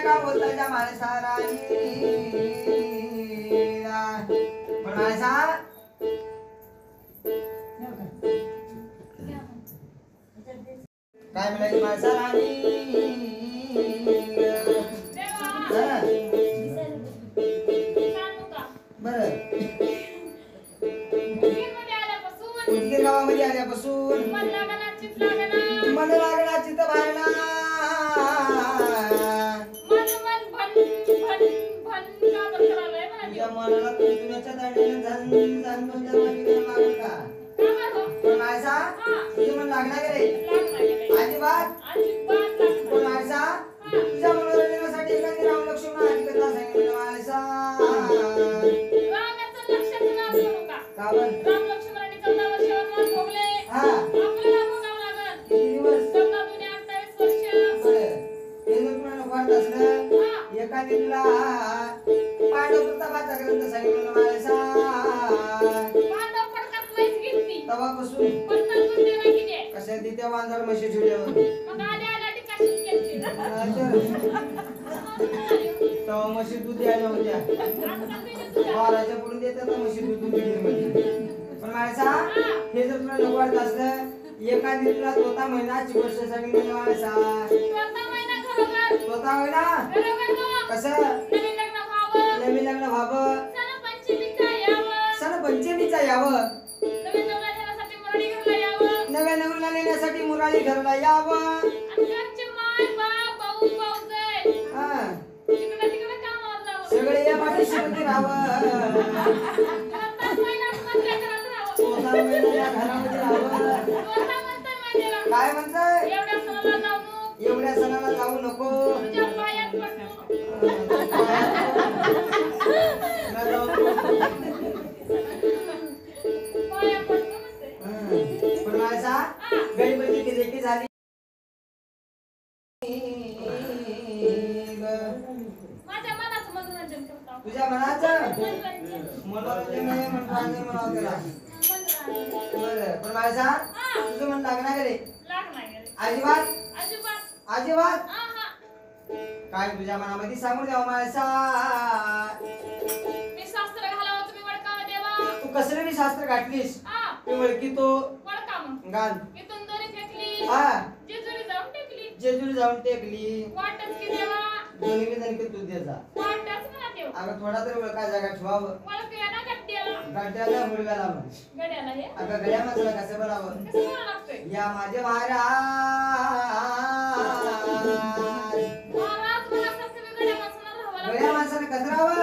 का बोलता माणसाराणी पण माणसा काय म्हणायची माणसाराणी बरं उदगीर गावामध्ये आल्यापासून मन लागणार चित्त भावना मनाला तुझ्या दाढीने झन लागू का पण माणसा तुझे मन लागणार रे अजिबात पण माणसा तुझ्या मनोरंजनासाठी एखादी राम लक्ष्मण आधी कथा सांगितलं माणसा रामाचं लक्षात नाव करू का का बरं राम लक्ष्मणांनी 14 वर्ष वनवास भोगले आपल्याला भोगावं लागल किती दिवस 14 दुने 28 वर्ष बरं हे जर तुम्हाला वाटत असलं एखादी तुला पांडव प्रतापाचा ग्रंथ सांगितलं माणसा पांडव पडकात नाहीच घेतली तवापासून पण नंतर देवा किती कशा त्या वांजर म्हशी ठेवल्यावर मग आल्या टिकाशीच घेतली तवा म्हशी दूध द्यायला होत्या बाराच्या पुढे देतात म्हशी दूध पण माणसा हे जर तुला नको वाटत असलं एका दिवसाला स्वतः महिनाची गोष्ट सांगितली माणसा स्वतः महिना कसं नवीन लग्न व्हावं सण पंचमीचा यावं नव्या नवरीला नेण्यासाठी मुराळी घरला यावं सगळे या पाठी शिकती राहावं घरामध्ये राहावं काय म्हणताय एवढ्या सणाला जाऊ नको पण माझा गणपती किती झाली तुझ्या मनाचं मनोरंजन म्हणावं त्याला बरं पण माझा तुझं मन लागणार रे अजिबात अजिबात काय तुझ्या मनामध्ये सांगून द्यावं माणसा मी शास्त्र घालावं तुम्ही वळकावं देवा तू कसले मी शास्त्र घातलीस तू वळकी तो वळकावं गाल इथून दोरी फेकली जेजुरी जाऊन टेकली वाटच की देवा दोन्ही बी जण तू देजा वाटच म्हणा देव अगं थोडा तरी वळका जागा ठेवावं वळकूया ना गड्ड्याला गाड्याला मुलगाला म्हण गड्याला हे अगं गड्या माणसाला कसं बोलावं कसं बोलावं लागतंय या माझे महाराज महाराज मला तुम्ही गड्या माणसाला राहावं गड्या माणसाने कसं राहावं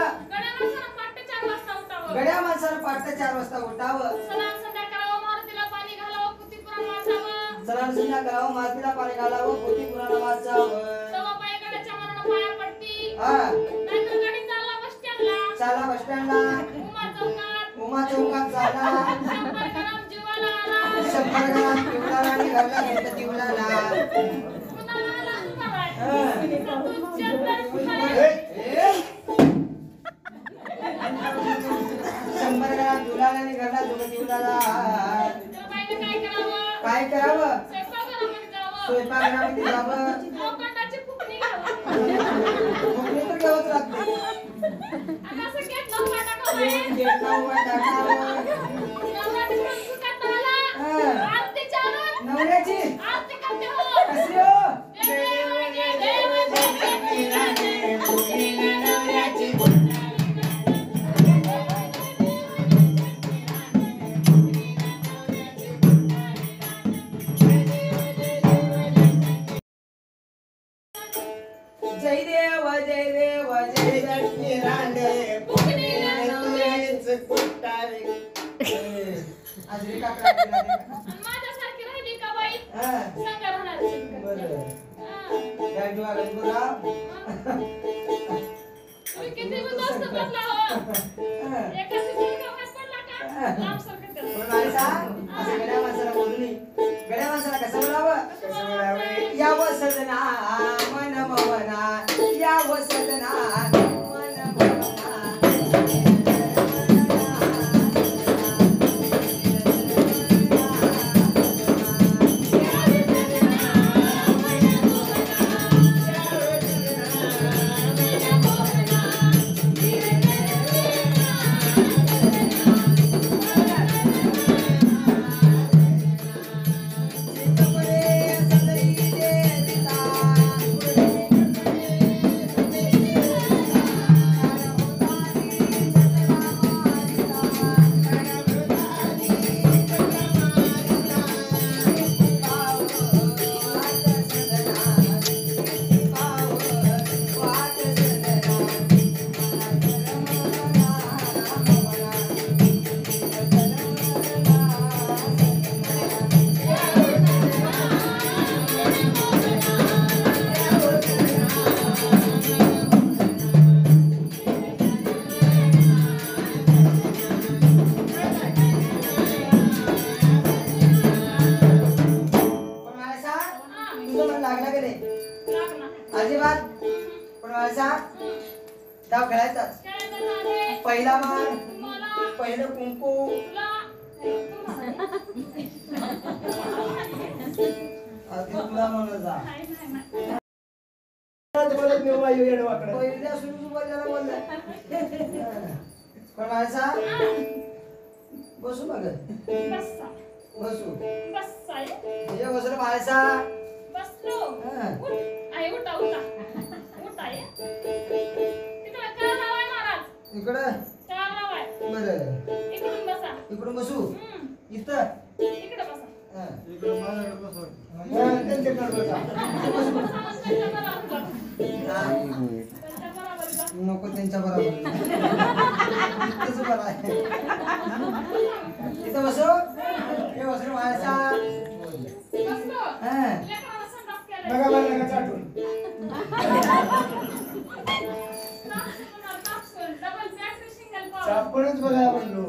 गड्या माणसाला पहाटे 4 वाजता उठावं गड्या माणसाने पहाटे 4 वाजता उठावं सलाम संध्या करावं मारुतीला पाणी घालावं पुती पुराण वाचावं सलाम संध्या करावं मातीला पाणी घालावं पोथी पुराण वाचावं तेव्हा बाई गड्याच्या मनानं पाया पडती नाहीतर गडी चालला बस स्टँडला चाला बस स्टँडला उमा चौकात चाला 100 ग्राम जीवाला आला 100 ग्राम पिवळाला आणि घरला घेत जीवलाला कुणाला उभा राहायचं 100 ग्राम जीवलाला आणि घरला जीवलाला काय करावं स्वयंपाकघरामध्ये जावं लोखंडाची फुकणी घ्यावं फुकणी तर घ्यावंच लागते आणि असं गेट लावून टाकावं गेटला उभा टाकावं नवऱ्याची सुखात आला आरती चालून नवऱ्याची आरती करते हो कसली हो जय देव जय देव जय देव नवऱ्याची जय देव जय देव जय लक्ष्मी रांडे माझ्यासारखी राहिली का बाई सांगा राहणार तुम्ही किती दोस्त बसला हो एकाची जोडी गवत पडला का लांब सरकत गड्या माणसाला बोलली गड्या माणसाला कसं बोलावं यावं सजना मन मवना यावं सजना मन मवना पण माझा डाव खेळायचा. पहिला मार, पहिलं कुंकू. तुला म्हणलं जा. पहिल्या सुरू बोलल्याला बोलला. पण माझा बसू बघ. बसू. हे बसलं माझा. बसलो. आहे उठा उठा. उठा आहे. तिकडे काय नाव आहे महाराज? इकडं. काय नाव आहे? बरं. इकडून बसा. इकडून बसू. इथं. इकडे बसा. इकडं माझ्याकडे बसवा. त्यांच्याकडे बसा. त्यांच्या बरोबर. नको त्यांच्या बरोबर. इथंच बरं आहे. इथं बसू. हे बसू माझा. बसलो. लेकराला संडास केलाय. बघा मला चाटून. Double battery single power. चापणच बघा म्हणलो.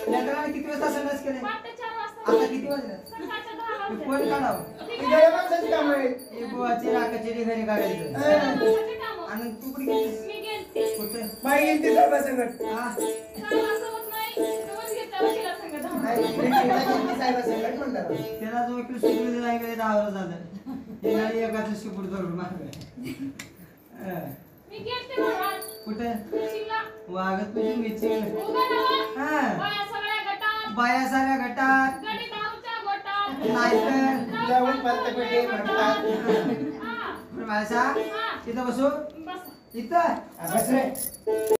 लेकराने किती वाजता संडास केले? पहाटे 4 वाजता. आता किती वाजले? सकाळच्या 10 वाजता. कोण काढावं? ही गड्या माणसाची काम आहे. एक बुवाची राखाची घरी काढायचं. माणसाची कामं. आणि तू कुठे गेलीस? मी गेलते. कुठे? बाई गेली ती सर्व संगत. हा? कामाचं होत नाही. रोज घेतला वकिला संग धावून. नाही, इकडे गेली. साहेबासंगत म्हणतात. त्याला जो वकील सुरू नाही गेले 10 वर्ष झालं. हे नाही एकाचं शिपूट धरून मारलं. मी गेलते महाराज. कुठे? मिरचीला. वागत तुझी मिरची. उभं राहा. हा. बाया सगळ्या गटात. बाया साऱ्या गटात. गडी दारूच्या गोटात. नाही तर. जाऊन पंतपेढे म्हणतात. हा. पण माझा हा. इथं बसू. बसा. इथं. बस रे.